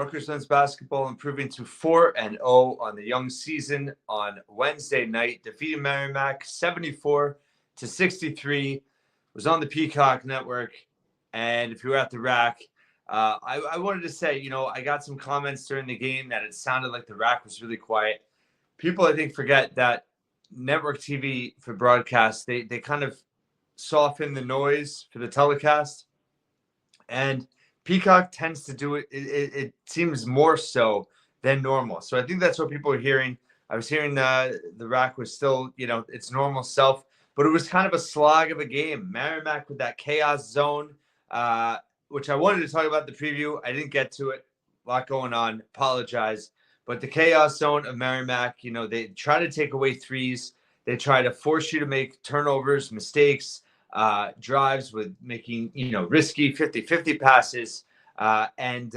Rutgers men's basketball improving to 4-0 on the young season on Wednesday night, defeating Merrimack 74-63. Was on the Peacock Network, and if you were at the rack, I wanted to say, I got some comments during the game that it sounded like the rack was really quiet. People, I think, forget that network TV for broadcast, they kind of soften the noise for the telecast, and Peacock tends to do it. It seems more so than normal. So I think that's what people are hearing. I was hearing the rack was still, its normal self, but it was kind of a slog of a game. Merrimack with that chaos zone, which I wanted to talk about in the preview. I didn't get to it. A lot going on. Apologize. But the chaos zone of Merrimack, they try to take away threes. They try to force you to make turnovers, mistakes, drives with making, risky 50-50 passes and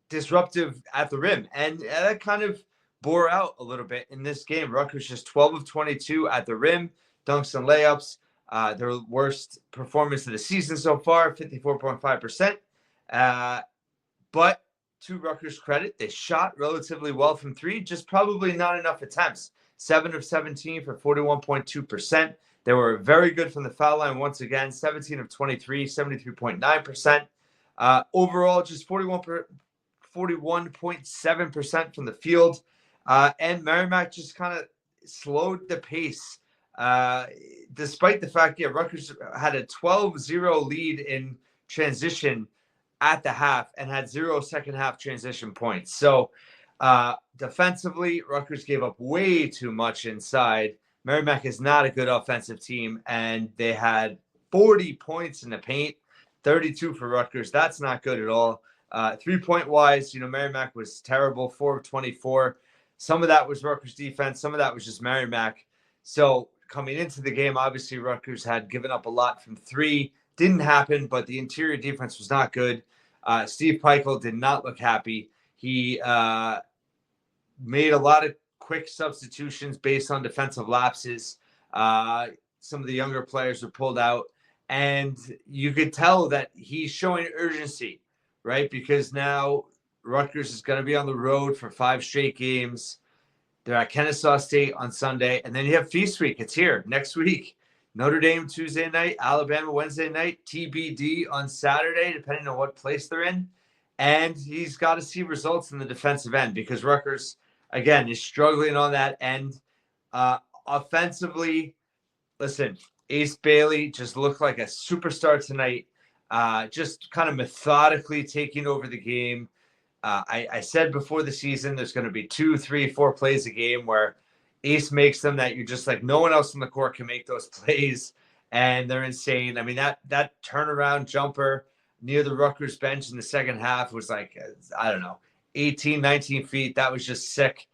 disruptive at the rim. And that kind of bore out a little bit in this game. Rutgers just 12 of 22 at the rim, dunks and layups. Their worst performance of the season so far, 54.5%. But to Rutgers' credit, they shot relatively well from three, just probably not enough attempts. 7 of 17 for 41.2%. They were very good from the foul line once again, 17 of 23, 73.9%. Overall, just 41.7% from the field. And Merrimack just kind of slowed the pace, despite the fact that Rutgers had a 12-0 lead in transition at the half and had 0 second half transition points. So defensively, Rutgers gave up way too much inside. Merrimack is not a good offensive team, and they had 40 points in the paint, 32 for Rutgers. That's not good at all. 3-point wise, Merrimack was terrible, 4 of 24. Some of that was Rutgers defense. Some of that was just Merrimack. So coming into the game, obviously Rutgers had given up a lot from three. Didn't happen, but the interior defense was not good. Steve Peichel did not look happy. He made a lot of quick substitutions based on defensive lapses. Some of the younger players were pulled out, and you could tell that he's showing urgency, right? Because now Rutgers is going to be on the road for 5 straight games. They're at Kennesaw State on Sunday, and then you have Feast Week. It's here next week. Notre Dame Tuesday night, Alabama Wednesday night, TBD on Saturday, depending on what place they're in. And he's got to see results in the defensive end because Rutgers, again, is struggling on that end. Offensively, listen, Ace Bailey just looked like a superstar tonight, just kind of methodically taking over the game. I said before the season there's going to be 2, 3, 4 plays a game where Ace makes them that you're just like no one else on the court can make those plays, and they're insane. I mean, that turnaround jumper near the Rutgers bench in the second half was like, I don't know, 18, 19 feet. That was just sick.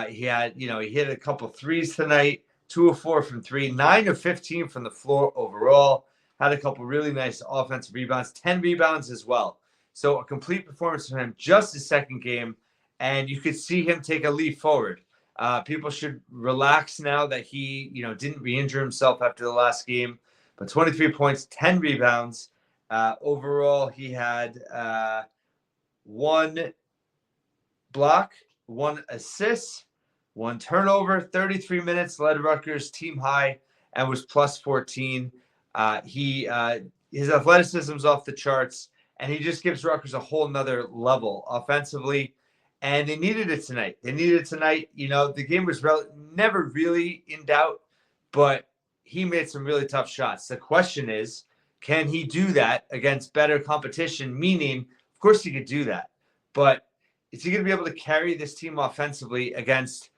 He hit a couple threes tonight, 2 of 4 from 3, 9 of 15 from the floor overall. Had a couple really nice offensive rebounds, 10 rebounds as well. So a complete performance from him, just his second game, and you could see him take a leap forward. People should relax now that he, didn't re-injure himself after the last game. But 23 points, 10 rebounds. Overall, he had 1 block, 1 assist, 1 turnover, 33 minutes, led Rutgers team high, and was plus 14. His athleticism's off the charts, and he just gives Rutgers a whole nother level offensively. And they needed it tonight. The game was never really in doubt, but he made some really tough shots. The question is, can he do that against better competition? Meaning, of course he could do that. But is he going to be able to carry this team offensively against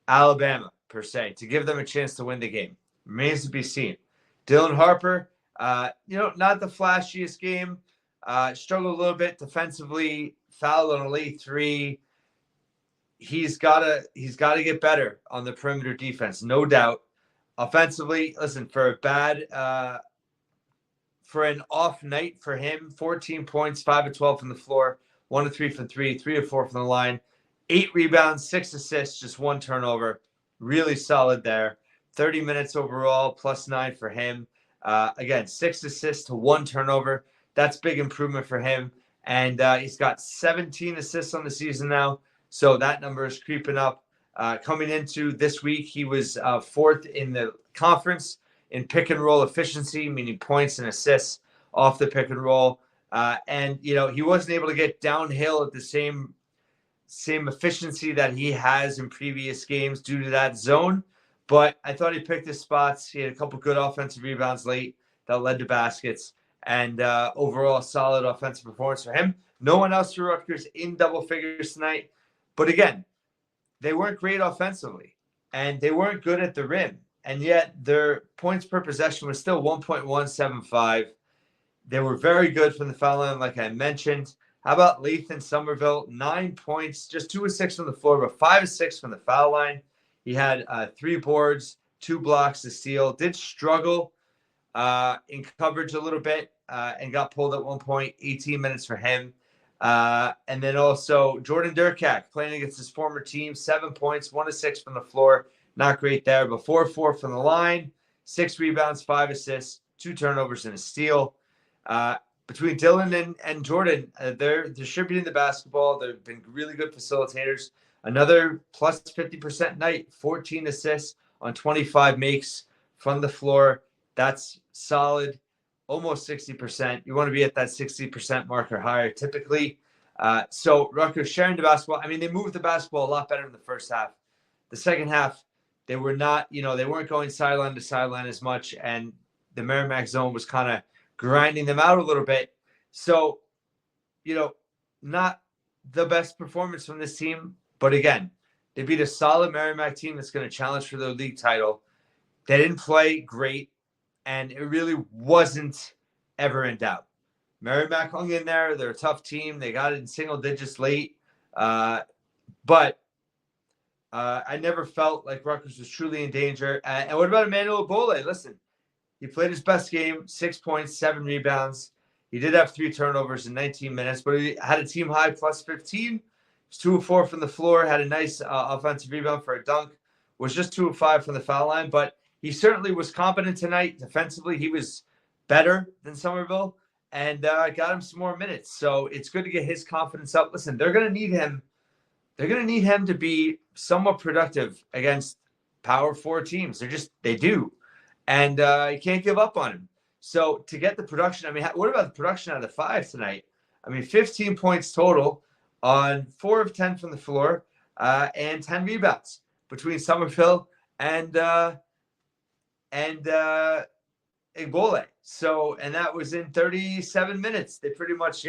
Alabama, per se, to give them a chance to win the game? Remains to be seen. Dylan Harper, not the flashiest game. Struggled a little bit defensively, fouled on a late 3. He's got to get better on the perimeter defense, no doubt. Offensively, listen, for an off night for him, 14 points, 5 of 12 from the floor, 1 of 3 from 3, 3 of 4 from the line, 8 rebounds, 6 assists, just 1 turnover. Really solid there. 30 minutes overall, plus 9 for him. Again, 6 assists to 1 turnover. That's big improvement for him. And he's got 17 assists on the season now. So that number is creeping up. Coming into this week, he was fourth in the conference in pick and roll efficiency, meaning points and assists off the pick and roll. And, he wasn't able to get downhill at the same efficiency that he has in previous games due to that zone. But I thought he picked his spots. He had a couple good offensive rebounds late that led to baskets. And overall, solid offensive performance for him. No one else for Rutgers in double figures tonight. But again, they weren't great offensively, and they weren't good at the rim. And yet their points per possession was still 1.175. They were very good from the foul line, like I mentioned. How about Lathan Somerville? 9 points, just 2 of 6 from the floor, but 5 of 6 from the foul line. He had 3 boards, 2 blocks, a steal. Did struggle in coverage a little bit and got pulled at one point. 18 minutes for him. And then also Jordan Durkak playing against his former team. 7 points, 1 of 6 from the floor. Not great there, but 4 from the line. 6 rebounds, 5 assists, 2 turnovers, and a steal. Between Dylan and Jordan, they're distributing the basketball. They've been really good facilitators. Another plus 50% night, 14 assists on 25 makes from the floor. That's solid, almost 60%. You want to be at that 60% mark or higher typically. So Rutgers sharing the basketball. I mean, they moved the basketball a lot better in the first half. The second half, they were not, they weren't going sideline to sideline as much, and the Merrimack zone was kind of grinding them out a little bit. So, not the best performance from this team. But again, they beat a solid Merrimack team that's going to challenge for their league title. They didn't play great, and it really wasn't ever in doubt. Merrimack hung in there. They're a tough team. They got it in single digits late. But I never felt like Rutgers was truly in danger. And what about Emmanuel Bole? Listen, he played his best game, 6 points, 7 rebounds. He did have 3 turnovers in 19 minutes, but he had a team high plus 15. Was 2 of 4 from the floor, had a nice offensive rebound for a dunk, was just 2 of 5 from the foul line, but he certainly was competent tonight. Defensively, he was better than Somerville and got him some more minutes. So it's good to get his confidence up. Listen, they're going to need him. They're going to need him to be somewhat productive against power 4 teams. They do. And you can't give up on him. So to get the production, I mean, what about the production out of the 5 tonight? I mean, 15 points total on 4 of 10 from the floor and 10 rebounds between Somerville and Igbole. So, and that was in 37 minutes. They pretty much,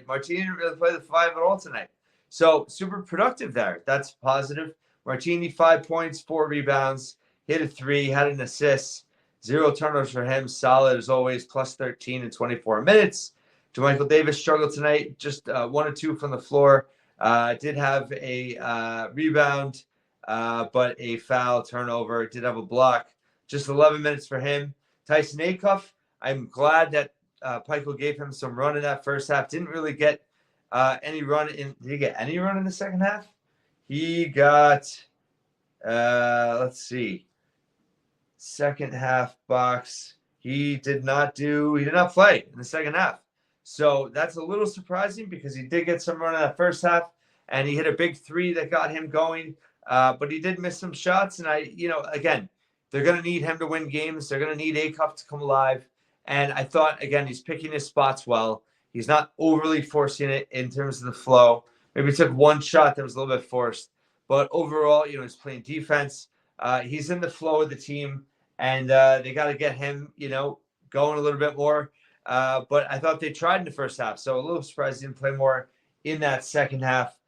Martini didn't really play the 5 at all tonight. So super productive there. That's positive. Martini, 5 points, 4 rebounds, hit a 3, had an assist. 0 turnovers for him. Solid as always, plus 13 in 24 minutes. JaMychal Davis struggled tonight, just 1 or 2 from the floor. Did have a rebound, but a foul turnover. Did have a block. Just 11 minutes for him. Tyson Acuff, I'm glad that Pikel gave him some run in that first half. Didn't really get any run in. Did he get any run in the second half? He got, let's see. Second half box. He did not play in the second half. So that's a little surprising because he did get some run in that first half and he hit a big 3 that got him going. But he did miss some shots. And again, they're going to need him to win games. They're going to need Acuff to come alive. And I thought, again, he's picking his spots well. He's not overly forcing it in terms of the flow. Maybe he took 1 shot that was a little bit forced. But overall, he's playing defense. He's in the flow of the team, and they got to get him, going a little bit more. But I thought they tried in the first half, so a little surprised he didn't play more in that second half.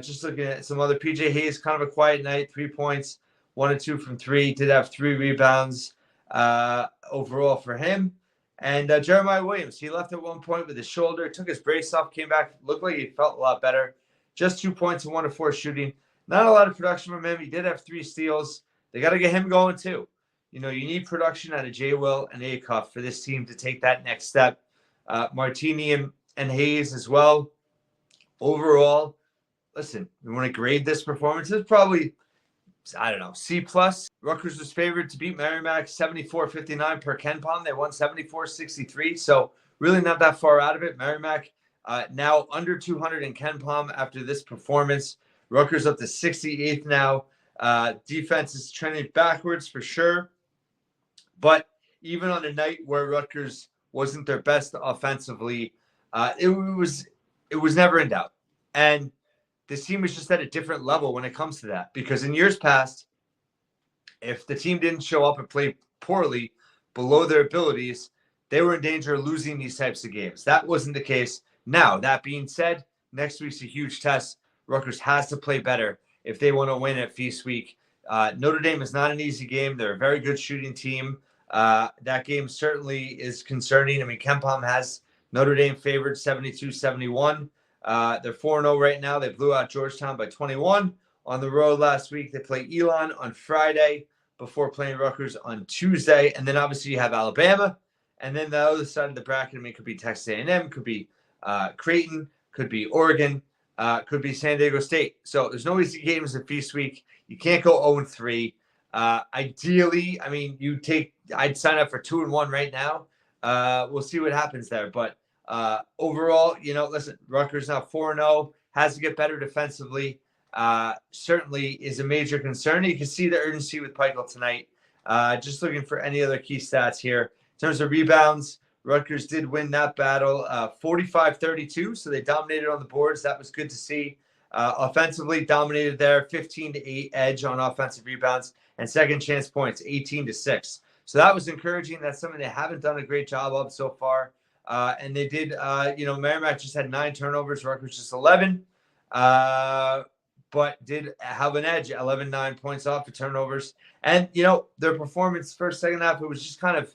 Just looking at some other, PJ Hayes, kind of a quiet night, 3 points, 1 or 2 from 3. Did have 3 rebounds overall for him. And Jeremiah Williams, he left at one point with his shoulder, took his brace off, came back, looked like he felt a lot better. Just 2 points and 1 of 4 shooting. Not a lot of production from him. He did have 3 steals. They got to get him going too. You need production out of J. Will and Acuff for this team to take that next step. Martini and Hayes as well. Overall, listen, we want to grade this performance. It's probably, C+. Rutgers was favored to beat Merrimack 74-59 per KenPom. They won 74-63. So really not that far out of it. Merrimack Now under 200 in Ken Palm after this performance. Rutgers up to 68th now. Defense is trending backwards for sure. But even on a night where Rutgers wasn't their best offensively, it was never in doubt. And this team is just at a different level when it comes to that. Because in years past, if the team didn't show up and play poorly, below their abilities, they were in danger of losing these types of games. That wasn't the case. Now, that being said, next week's a huge test. Rutgers has to play better if they want to win at Feast Week. Notre Dame is not an easy game. They're a very good shooting team. That game certainly is concerning. I mean, Ken Palm has Notre Dame favored 72-71. They're 4-0 right now. They blew out Georgetown by 21 on the road last week. They play Elon on Friday before playing Rutgers on Tuesday. And then obviously you have Alabama. And then the other side of the bracket, I mean, could be Texas A&M, could be Creighton, could be Oregon, could be San Diego State. So there's no easy games at Feast Week. You can't go 0-3. Ideally, I mean, I'd sign up for 2-1 right now. We'll see what happens there. But overall, listen, Rutgers now 4-0, has to get better defensively. Certainly is a major concern. You can see the urgency with Pikel tonight. Just looking for any other key stats here. In terms of rebounds, Rutgers did win that battle 45-32, so they dominated on the boards. That was good to see. Offensively, dominated there, 15-8 edge on offensive rebounds, and second chance points, 18-6. So that was encouraging. That's something they haven't done a great job of so far. And they did, Merrimack just had 9 turnovers, Rutgers just 11. But did have an edge, 11-9 points off for turnovers. And, their performance first, second half, it was just kind of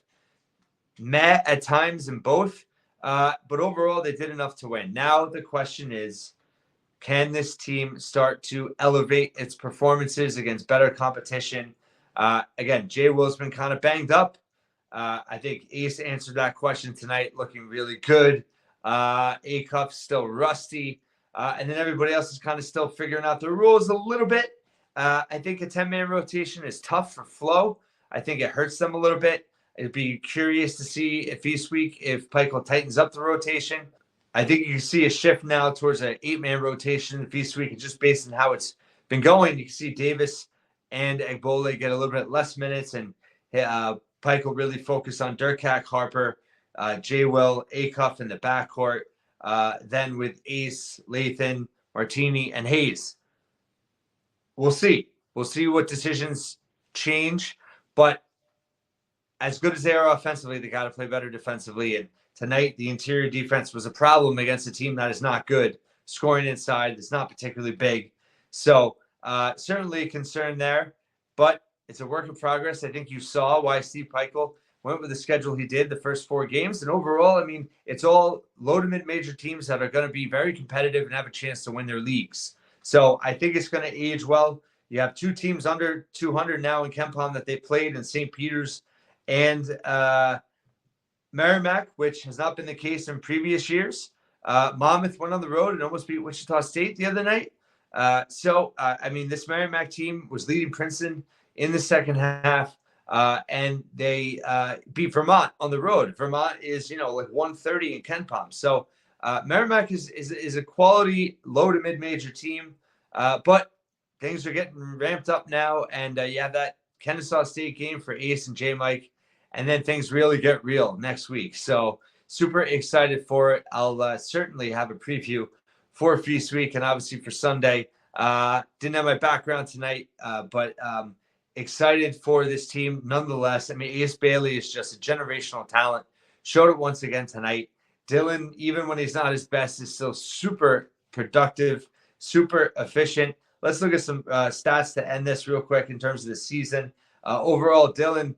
meh at times in both. But overall, they did enough to win. Now the question is, can this team start to elevate its performances against better competition? Again, Jay Will's been kind of banged up. I think Ace answered that question tonight, looking really good. Acuff's still rusty. And then everybody else is kind of still figuring out the rules a little bit. I think a 10-man rotation is tough for flow. I think it hurts them a little bit. It'd be curious to see if Feast Week, if Pikel tightens up the rotation. I think you can see a shift now towards an 8-man rotation Feast Week. And just based on how it's been going, you can see Davis and Egbole get a little bit less minutes. And Pikel really focus on Durkak, Harper, J. Will, Acuff in the backcourt. Then with Ace, Lathan, Martini, and Hayes. We'll see. We'll see what decisions change. But as good as they are offensively, they got to play better defensively. And tonight, the interior defense was a problem against a team that is not good. Scoring inside is not particularly big. So certainly a concern there. But it's a work in progress. I think you saw why Steve Pikel went with the schedule he did the first 4 games. And overall, I mean, it's all low to mid-major teams that are going to be very competitive and have a chance to win their leagues. So I think it's going to age well. You have 2 teams under 200 now in Ken Palm that they played in St. Peter's and Merrimack, which has not been the case in previous years. Monmouth went on the road and almost beat Wichita State the other night. I mean, this Merrimack team was leading Princeton in the second half. And they beat Vermont on the road. Vermont is, like 130 in Ken Palm. So Merrimack is a quality low to mid-major team. But things are getting ramped up now. And you have that Kennesaw State game for Ace and J. Mike. And then things really get real next week. So super excited for it. I'll certainly have a preview for Feast Week and obviously for Sunday. Didn't have my background tonight, but excited for this team nonetheless. I mean, Ace Bailey is just a generational talent. Showed it once again tonight. Dylan, even when he's not his best, is still super productive, super efficient. Let's look at some stats to end this real quick in terms of the season. Overall, Dylan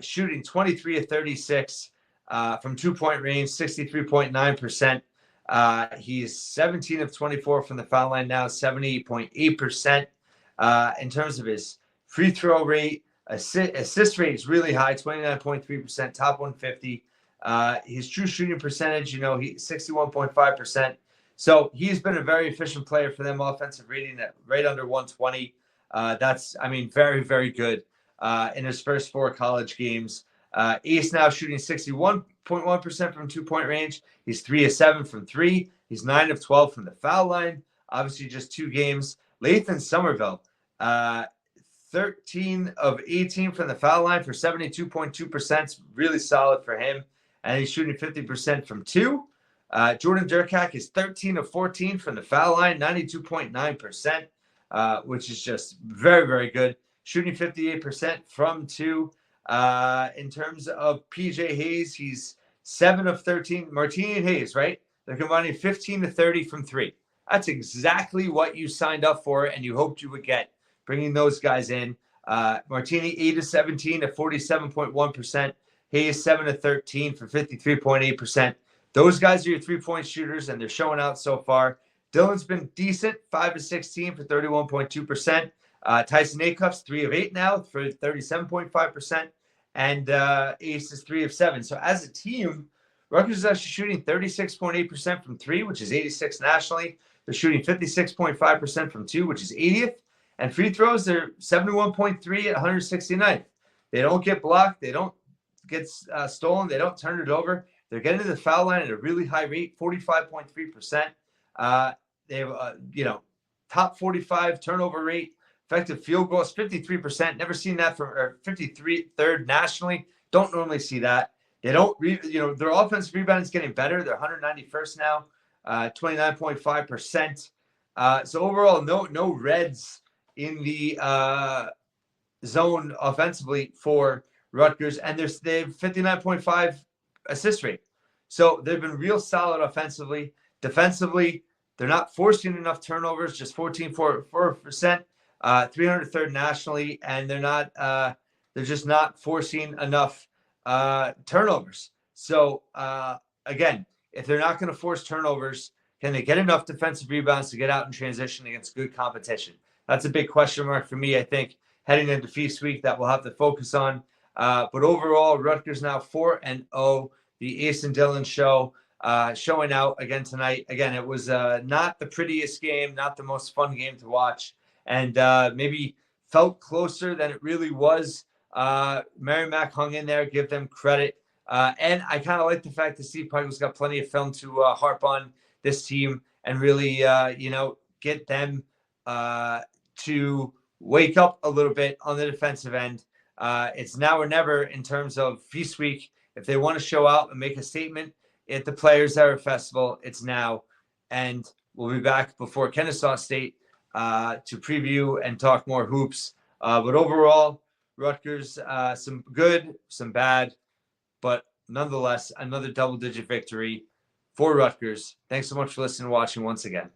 shooting 23 of 36 from 2-point range, 63.9%. He's 17 of 24 from the foul line now, 70.8%. In terms of his free throw rate, assist rate is really high, 29.3%, top 150. His true shooting percentage, he's 61.5%. So he's been a very efficient player for them, offensive rating at right under 120. That's, very, very good in his first 4 college games. Ace now shooting 61.1% from 2-point range. He's 3 of 7 from 3. He's 9 of 12 from the foul line. Obviously, just 2 games. Lathan Somerville, 13 of 18 from the foul line for 72.2%. Really solid for him. And he's shooting 50% from 2. Jordan Durkak is 13 of 14 from the foul line, 92.9%, which is just very, very good. Shooting 58% from 2. In terms of PJ Hayes, he's 7 of 13. Martini and Hayes, right? They're combining 15 to 30 from 3. That's exactly what you signed up for and you hoped you would get, bringing those guys in. Martini, 8 of 17 at 47.1%. Hayes, 7 of 13 for 53.8%. Those guys are your three-point shooters, and they're showing out so far. Dylan's been decent, 5 of 16 for 31.2%. Tyson Acuff's 3 of 8 now for 37.5%. And Ace is 3 of 7. So as a team, Rutgers is actually shooting 36.8% from 3, which is 86th nationally. They're shooting 56.5% from 2, which is 80th. And free throws, they're 71.3 at 169th. They don't get blocked. They don't get stolen. They don't turn it over. They're getting to the foul line at a really high rate, 45.3%. They have, top 45 turnover rate. Effective field goals, 53%. Never seen that from 53rd nationally. Don't normally see that. They don't, their offensive rebounding is getting better. They're 191st now, 29.5%. So overall, no Reds in the zone offensively for Rutgers, and they have 59.5 assist rate. So they've been real solid offensively. Defensively, they're not forcing enough turnovers, just 14.4%, 303rd nationally, and they're just not forcing enough turnovers. So again, if they're not going to force turnovers, can they get enough defensive rebounds to get out in transition against good competition? That's a big question mark for me, I think, heading into Feast Week that we'll have to focus on. But overall, Rutgers now 4-0. The Ace and Dylan show showing out again tonight. Again, it was not the prettiest game, not the most fun game to watch, and maybe felt closer than it really was. Merrimack hung in there, give them credit. And I kind of like the fact that Steve Pikel's got plenty of film to harp on this team and really, get them to wake up a little bit on the defensive end. It's now or never in terms of Feast Week. If they want to show out and make a statement at the Players Era Festival, it's now. And we'll be back before Kennesaw State to preview and talk more hoops. But overall, Rutgers, some good, some bad, but nonetheless, another double-digit victory for Rutgers. Thanks so much for listening and watching once again.